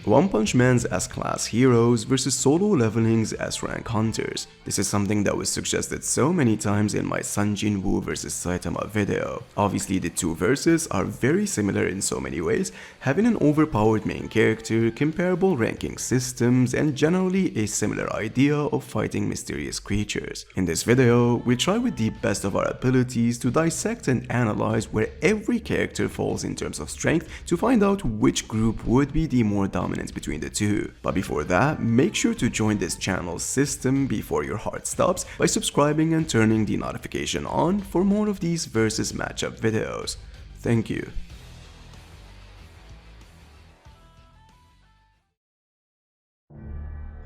One Punch Man's S-Class heroes versus Solo Leveling's S-Rank hunters. This is something that was suggested so many times in my Sun Jin-Woo vs Saitama video. Obviously the two verses are very similar in so many ways, having an overpowered main character, comparable ranking systems, and generally a similar idea of fighting mysterious creatures. In this video, we try with the best of our abilities to dissect and analyze where every character falls in terms of strength to find out which group would be the more dominant between the two. But before that, make sure to join this channel's system before your heart stops by subscribing and turning the notification on for more of these versus matchup videos. Thank you.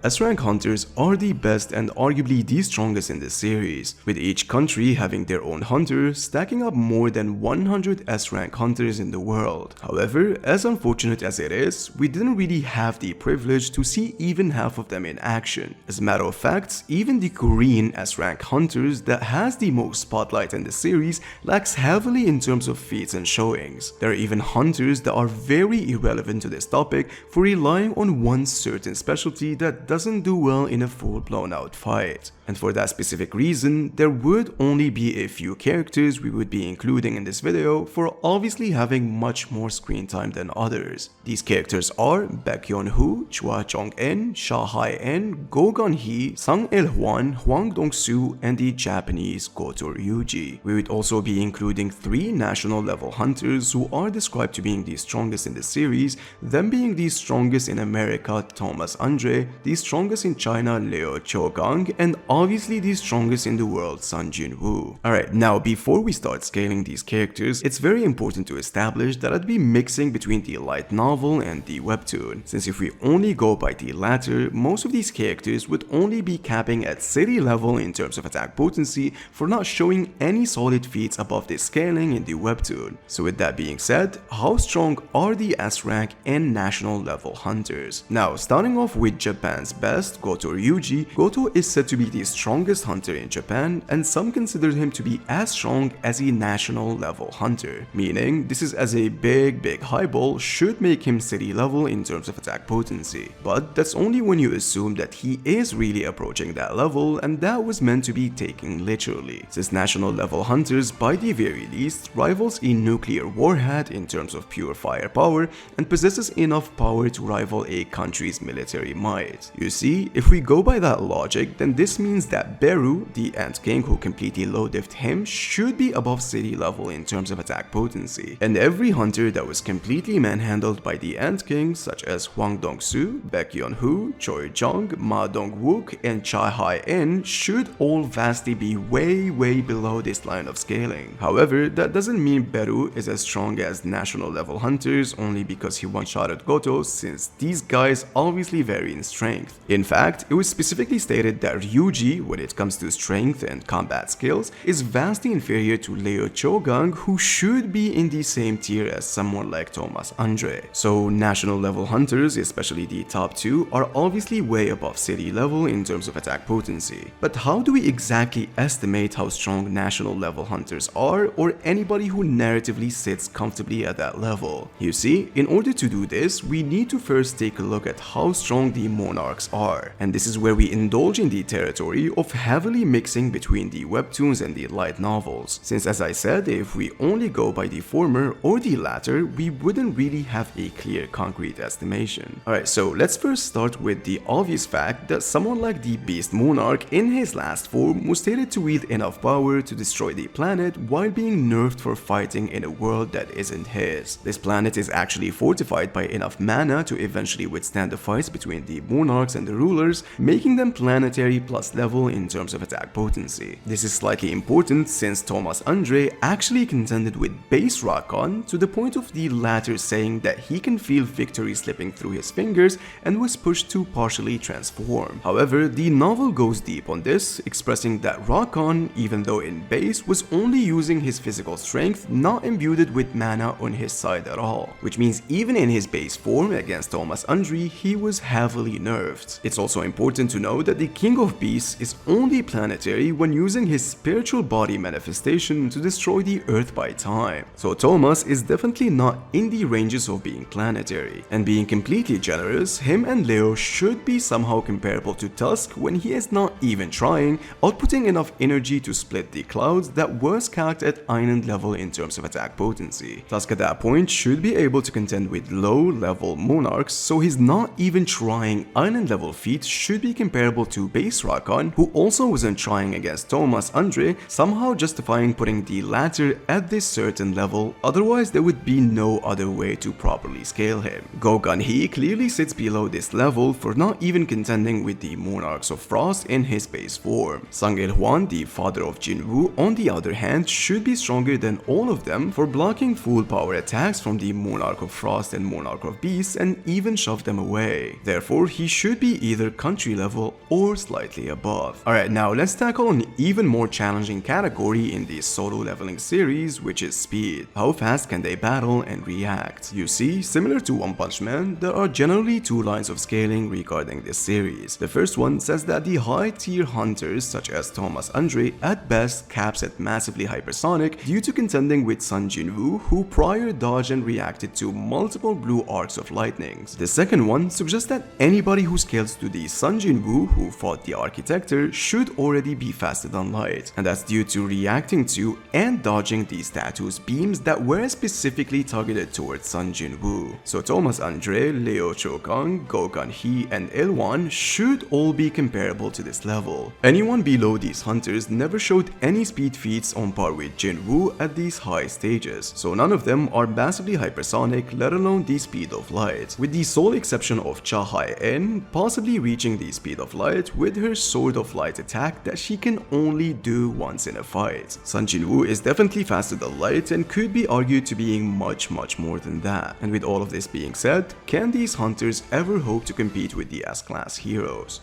S-Rank hunters are the best and arguably the strongest in this series, with each country having their own hunter, stacking up more than 100 S-Rank hunters in the world. However, as unfortunate as it is, we didn't really have the privilege to see even half of them in action. As a matter of fact, even the Korean S-Rank hunters that has the most spotlight in the series lacks heavily in terms of feats and showings. There are even hunters that are very irrelevant to this topic for relying on one certain specialty that doesn't do well in a full-blown out fight. And for that specific reason, there would only be a few characters we would be including in this video for obviously having much more screen time than others. These characters are Baekhyun-woo, Chua Chong-en, Sha Hai-en, Go Gun-hee, Sang Il-hwan, Hwang Dong-soo, and the Japanese Goto Ryuji. We would also be including 3 national level hunters who are described to being the strongest in the series, them being the strongest in America, Thomas Andre, the strongest in China, Leo Chogang, and obviously the strongest in the world, Sun Jin-woo. Alright, now before we start scaling these characters, it's very important to establish that I'd be mixing between the light novel and the webtoon, since if we only go by the latter, most of these characters would only be capping at city level in terms of attack potency for not showing any solid feats above this scaling in the webtoon. So with that being said, how strong are the S-Rank and national level hunters? Now, starting off with Japan's best, Goto Ryuji. Goto is said to be the strongest hunter in Japan, and some consider him to be as strong as a national level hunter, meaning this is as a big highball should make him city level in terms of attack potency. But that's only when you assume that he is really approaching that level, and that was meant to be taken literally, since national level hunters by the very least rivals a nuclear warhead in terms of pure firepower and possesses enough power to rival a country's military might. You see, if we go by that logic, then this means that Beru, the Ant King who completely low-diffed him, should be above city level in terms of attack potency. And every hunter that was completely manhandled by the Ant King, such as Hwang Dong-soo, Baekhyun-woo, Choi Jong, Ma Dong-wook, and Cha Hai-en, should all vastly be way below this line of scaling. However, that doesn't mean Beru is as strong as national level hunters only because he one-shotted Goto, since these guys obviously vary in strength. In fact, it was specifically stated that Ryuji, when it comes to strength and combat skills, is vastly inferior to Leo Chogang, who should be in the same tier as someone like Thomas Andre. So national level hunters, especially the top 2, are obviously way above city level in terms of attack potency. But how do we exactly estimate how strong national level hunters are, or anybody who narratively sits comfortably at that level? You see, in order to do this, we need to first take a look at how strong the monarchs are, and this is where we indulge in the territory of heavily mixing between the webtoons and the light novels, since as I said, if we only go by the former or the latter, we wouldn't really have a clear concrete estimation. Alright, so let's first start with the obvious fact that someone like the Beast Monarch in his last form was stated to wield enough power to destroy the planet while being nerfed for fighting in a world that isn't his. This planet is actually fortified by enough mana to eventually withstand the fights between the monarchs and the rulers, making them planetary plus level in terms of attack potency. This is slightly important since Thomas Andre actually contended with base Rakan to the point of the latter saying that he can feel victory slipping through his fingers and was pushed to partially transform. However, the novel goes deep on this, expressing that Rakan, even though in base, was only using his physical strength, not imbued with mana on his side at all, which means even in his base form against Thomas Andre, he was heavily nerfed. nerfed. It's also important to know that the King of Beasts is only planetary when using his spiritual body manifestation to destroy the Earth by time. So Thomas is definitely not in the ranges of being planetary. And being completely generous, him and Leo should be somehow comparable to Tusk when he is not even trying, outputting enough energy to split the clouds that was calced at island level in terms of attack potency. Tusk at that point should be able to contend with low-level monarchs, so his not even trying island level feat should be comparable to base Rakan, who also wasn't trying against Thomas Andre, somehow justifying putting the latter at this certain level, otherwise there would be no other way to properly scale him. Gogan He clearly sits below this level for not even contending with the Monarchs of Frost in his base form. Sangil Huan, the father of Jinwoo, on the other hand, should be stronger than all of them for blocking full power attacks from the Monarch of Frost and Monarch of Beasts and even shove them away. Therefore, he should be either country level or slightly above. Alright, now let's tackle an even more challenging category in the solo leveling series, which is speed. How fast can they battle and react? You see, similar to One Punch Man, there are generally two lines of scaling regarding this series. The first one says that the high tier hunters such as Thomas Andre at best caps at massively hypersonic due to contending with Sun Jinwoo, who prior dodged and reacted to multiple blue arcs of lightnings. The second one suggests that anybody who scales to the Sun Jinwoo who fought the Architector should already be faster than light, and that's due to reacting to and dodging these statues beams that were specifically targeted towards Sun Jinwoo. So Thomas Andre, Leo Chokang, Gogan He, and Ilwan should all be comparable to this level. Anyone below these hunters never showed any speed feats on par with Jinwoo at these high stages, so none of them are massively hypersonic, let alone the speed of light, with the sole exception of Cha Hai-en possibly reaching the speed of light with her Sword of Light attack that she can only do once in a fight. Sun Jinwoo is definitely faster than light and could be argued to being much more than that. And with all of this being said, can these hunters ever hope to compete with the S-class heroes?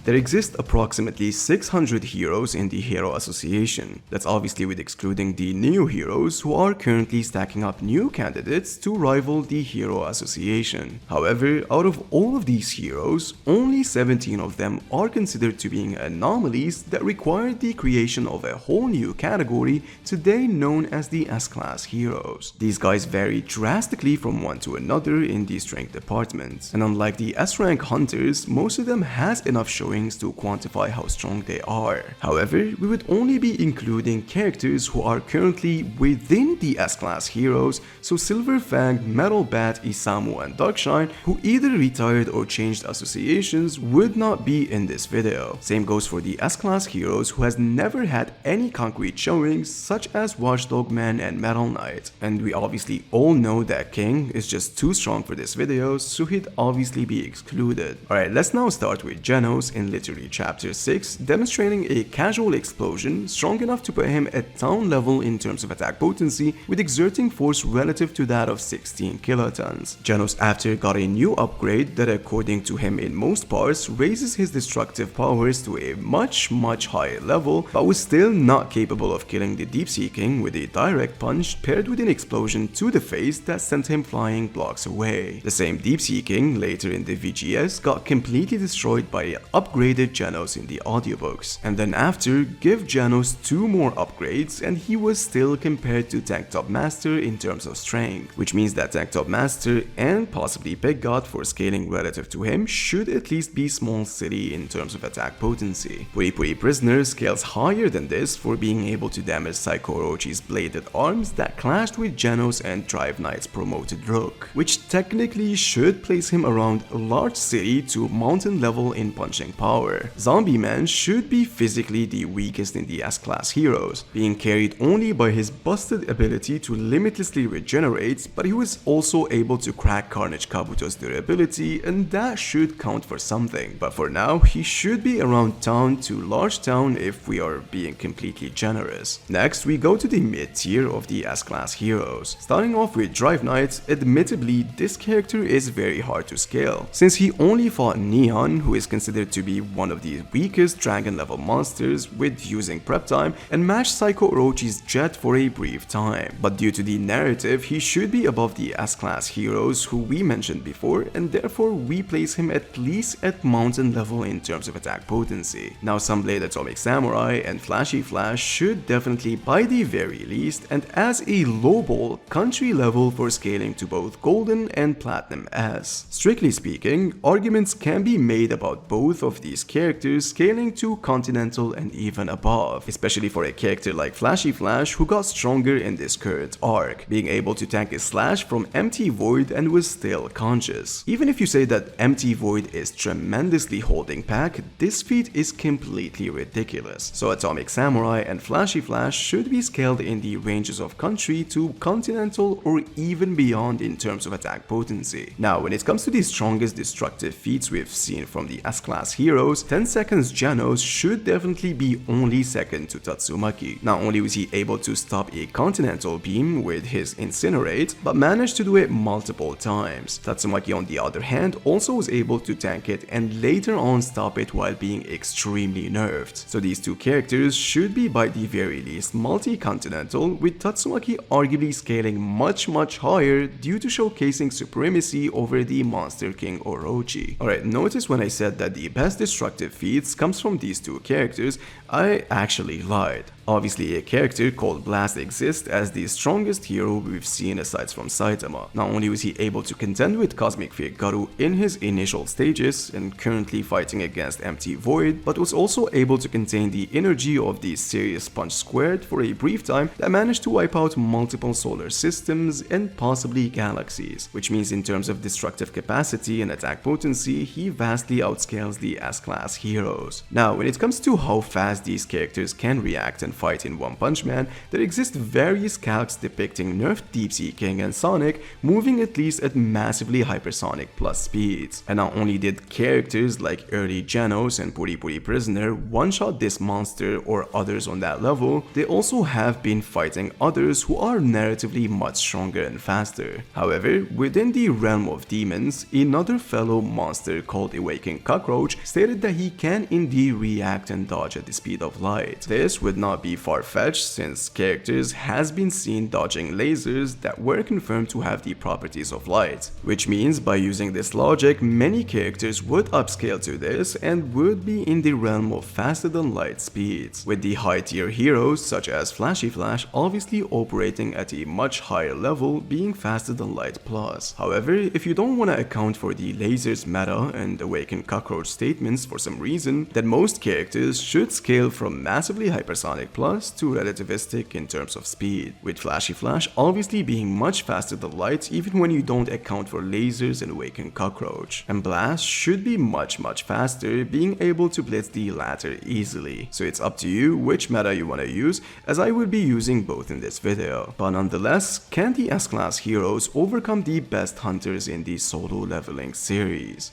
There exist approximately 600 heroes in the Hero Association. That's obviously with excluding the new heroes who are currently stacking up new candidates to rival the Hero Association. However, out of all of these heroes, only 17 of them are considered to being anomalies that require the creation of a whole new category today known as the S-class heroes. These guys vary drastically from one to another in the strength department, and unlike the S-rank hunters, most of them has enough showings to quantify how strong they are. However, we would only be including characters who are currently within the S-class heroes, so Silver Fang, Metal Bat, Isamu, and Darkshine, who either retired or changed associations, would not be in this video. Same goes for the S-class heroes who has never had any concrete showings such as Watchdog Man and Metal Knight, and we obviously all know that King is just too strong for this video, so he'd obviously be excluded. Alright, let's now start with Genos in literally chapter 6, demonstrating a casual explosion strong enough to put him at town level in terms of attack potency with exerting force relative to that of 16 kilotons. Genos after got a new upgrade that according to him in most parts raises his destructive powers to a much higher level, but was still not capable of killing the Deep Sea King with a direct punch paired with an explosion to the face that sent him flying blocks away. The same Deep Sea King later in the VGS got completely destroyed by upgraded Genos in the audiobooks, and then after give Genos 2 more upgrades and he was still compared to Tank Top Master in terms of strength, which means that Tank Top Master and possibly Big God for scaling relative to him should at least be Small City in terms of attack potency. Puri Puri Prisoner scales higher than this for being able to damage Psycho Orochi's bladed arms that clashed with Genos and Drive Knight's promoted Rook, which technically should place him around Large City to Mountain level in punching power. Zombie Man should be physically the weakest in the S-class heroes, being carried only by his busted ability to limitlessly regenerate, but he was also able to crack Carnage Kabuto's durability, and that should count for something. But for now, he should be around town to large town if we are being completely generous. Next, we go to the mid-tier of the S-class heroes. Starting off with Drive Knight, admittedly, this character is very hard to scale, since he only fought Neon, who is considered to be be one of the weakest dragon level monsters with using prep time and match Psycho Orochi's jet for a brief time. But due to the narrative, he should be above the S-class heroes who we mentioned before, and therefore we place him at least at mountain level in terms of attack potency. Now Sunblade Atomic Samurai and Flashy Flash should definitely by the very least, and as a low ball, country level for scaling to both Golden and Platinum S. Strictly speaking, arguments can be made about both of these characters scaling to Continental and even above, especially for a character like Flashy Flash who got stronger in this current arc, being able to tank a slash from Empty Void and was still conscious. Even if you say that Empty Void is tremendously holding back, this feat is completely ridiculous. So Atomic Samurai and Flashy Flash should be scaled in the ranges of country to Continental or even beyond in terms of attack potency. Now when it comes to the strongest destructive feats we've seen from the S-class heroes, 10 seconds Genos should definitely be only second to Tatsumaki. Not only was he able to stop a Continental beam with his Incinerate, but managed to do it multiple times. Tatsumaki on the other hand also was able to tank it and later on stop it while being extremely nerfed. So these two characters should be by the very least multi-continental, with Tatsumaki arguably scaling much higher due to showcasing supremacy over the Monster King Orochi. Alright, notice when I said that the best destructive feats comes from these two characters, I actually lied. Obviously, a character called Blast exists as the strongest hero we've seen aside from Saitama. Not only was he able to contend with Cosmic Fear Garu in his initial stages and currently fighting against Empty Void, but was also able to contain the energy of the Serious Punch Squared for a brief time that managed to wipe out multiple solar systems and possibly galaxies, which means in terms of destructive capacity and attack potency, he vastly outscales the S-class heroes. Now, when it comes to how fast these characters can react and fight in One Punch Man, there exist various calcs depicting nerfed Deep Sea King and Sonic moving at least at massively hypersonic plus speeds. And not only did characters like early Genos and Puri Puri Prisoner one-shot this monster or others on that level, they also have been fighting others who are narratively much stronger and faster. However, within the realm of demons, another fellow monster called Awakened Cockroach stated that he can indeed react and dodge at the speed of light. This would not be far-fetched since characters has been seen dodging lasers that were confirmed to have the properties of light, which means by using this logic, many characters would upscale to this and would be in the realm of faster than light speeds, with the high tier heroes such as Flashy Flash obviously operating at a much higher level being faster than light plus. However, if you don't want to account for the lasers meta and Awakened Cockroach statements for some reason, then most characters should scale from massively hypersonic plus to relativistic in terms of speed, with Flashy Flash obviously being much faster than light even when you don't account for lasers and Awakened Cockroach. And Blast should be much faster, being able to blitz the latter easily. So it's up to you which meta you want to use, as I will be using both in this video. But nonetheless, can the S-class heroes overcome the best hunters in the solo leveling series?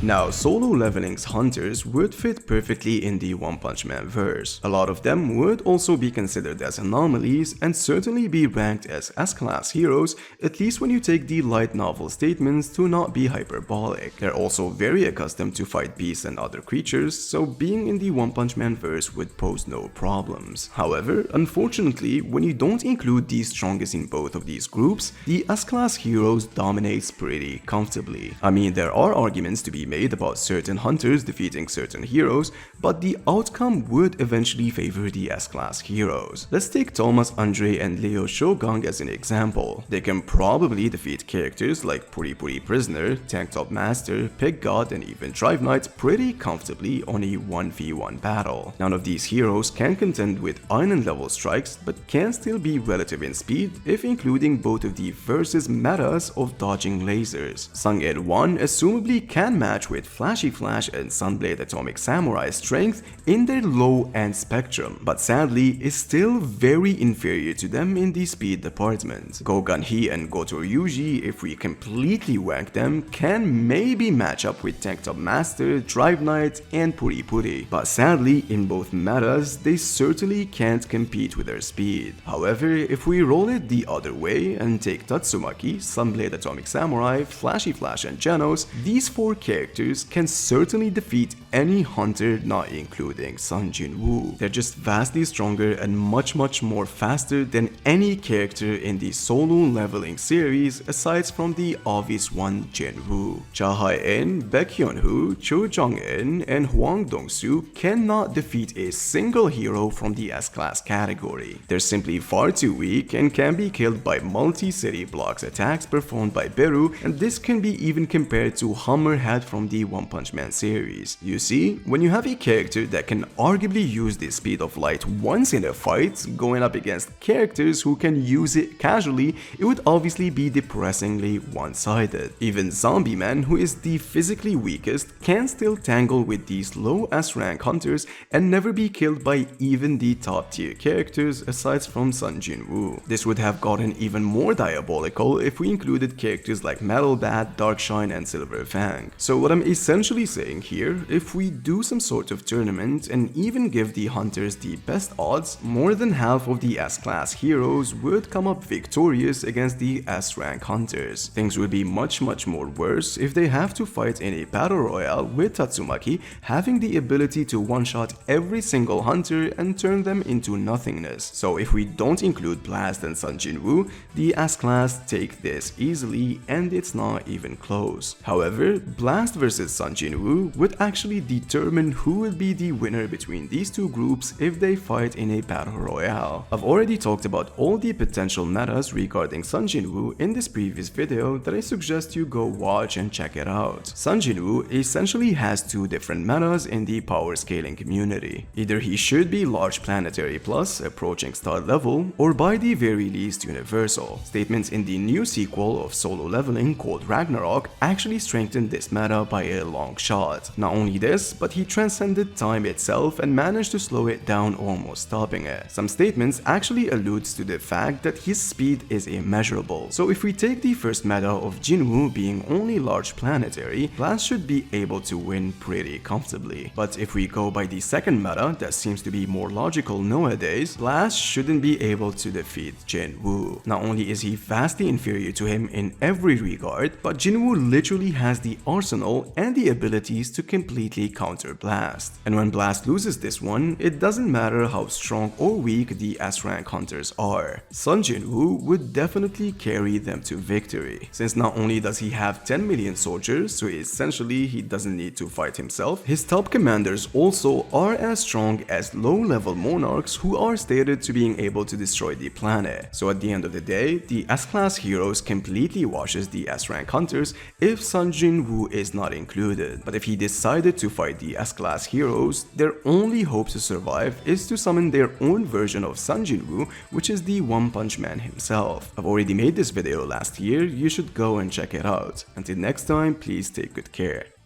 Now, solo leveling's hunters would fit perfectly in the One Punch Man verse. A lot of them would also be considered as anomalies and certainly be ranked as S-class heroes, at least when you take the light novel statements to not be hyperbolic. They're also very accustomed to fight beasts and other creatures, so being in the One Punch Man verse would pose no problems. However, unfortunately, when you don't include the strongest in both of these groups, the S-class heroes dominates pretty comfortably. I mean, there are arguments to be made about certain hunters defeating certain heroes, but the outcome would eventually favor the S-class heroes. Let's take Thomas Andre and Leo Shogang as an example. They can probably defeat characters like Puri Puri Prisoner, Tank Top Master, Pig God, and even Drive Knight pretty comfortably on a 1v1 battle. None of these heroes can contend with island level strikes, but can still be relative in speed if including both of the versus metas of dodging lasers. Sung Ed 1 assumably can match match with Flashy Flash and Sunblade Atomic Samurai's strength in their low-end spectrum, but sadly is still very inferior to them in the speed department. Gogan-Hee and Gotoryuji, if we completely rank them, can maybe match up with Tank Top Master, Drive Knight, and Puri Puri, but sadly in both metas they certainly can't compete with their speed. However, if we roll it the other way and take Tatsumaki, Sunblade Atomic Samurai, Flashy Flash, and Genos, these 4 characters can certainly defeat any hunter not including Sun Jin-woo. They're just vastly stronger and much more faster than any character in the solo leveling series aside from the obvious one Jin-woo. Cha Hae-in, Baekhyun-woo, Cho Jong-in, and Hwang Dong-soo cannot defeat a single hero from the S-class category. They're simply far too weak and can be killed by multi-city blocks attacks performed by Beru, and this can be even compared to Hammerhead from the One Punch Man series. You see, when you have a character that can arguably use the speed of light once in a fight, going up against characters who can use it casually, it would obviously be depressingly one-sided. Even Zombie Man, who is the physically weakest, can still tangle with these low S-rank hunters and never be killed by even the top tier characters aside from Sun Jin-woo. This would have gotten even more diabolical if we included characters like Metal Bat, Darkshine, and Silver Fang. So what I'm essentially saying here, if we do some sort of tournament and even give the hunters the best odds, more than half of the S-class heroes would come up victorious against the S-rank hunters. Things would be much more worse if they have to fight in a battle royale with Tatsumaki having the ability to one-shot every single hunter and turn them into nothingness. So if we don't include Blast and Sun Jin-woo, the S-class take this easily and it's not even close. However, Blast versus Sun Jin-woo would actually determine who will be the winner between these two groups if they fight in a battle royale. I've already talked about all the potential metas regarding Sun Jin-woo in this previous video that I suggest you go watch and check it out. Sun Jin-woo essentially has 2 different metas in the power scaling community. Either he should be large planetary plus, approaching star level, or by the very least universal. Statements in the new sequel of solo leveling called Ragnarok actually strengthened this meta by a long shot. Not only this, but he transcended time itself and managed to slow it down, almost stopping it. Some statements actually alludes to the fact that his speed is immeasurable. So if we take the first meta of Jinwoo being only large planetary, Blast should be able to win pretty comfortably. But if we go by the second meta that seems to be more logical nowadays, Blast shouldn't be able to defeat Jinwoo. Not only is he vastly inferior to him in every regard, but Jinwoo literally has the arsenal and the abilities to completely counter Blast. And when Blast loses this one, it doesn't matter how strong or weak the S-rank hunters are. Sun Jinwoo would definitely carry them to victory, since not only does he have 10 million soldiers, so essentially he doesn't need to fight himself, his top commanders also are as strong as low-level monarchs who are stated to being able to destroy the planet. So at the end of the day, the S-class heroes completely washes the S-rank hunters if Sun Jinwoo is not included. But if he decided to fight the S-class heroes, their only hope to survive is to summon their own version of Sun Jinwoo, which is the One Punch Man himself. I've already made this video last year, you should go and check it out. Until next time, please take good care.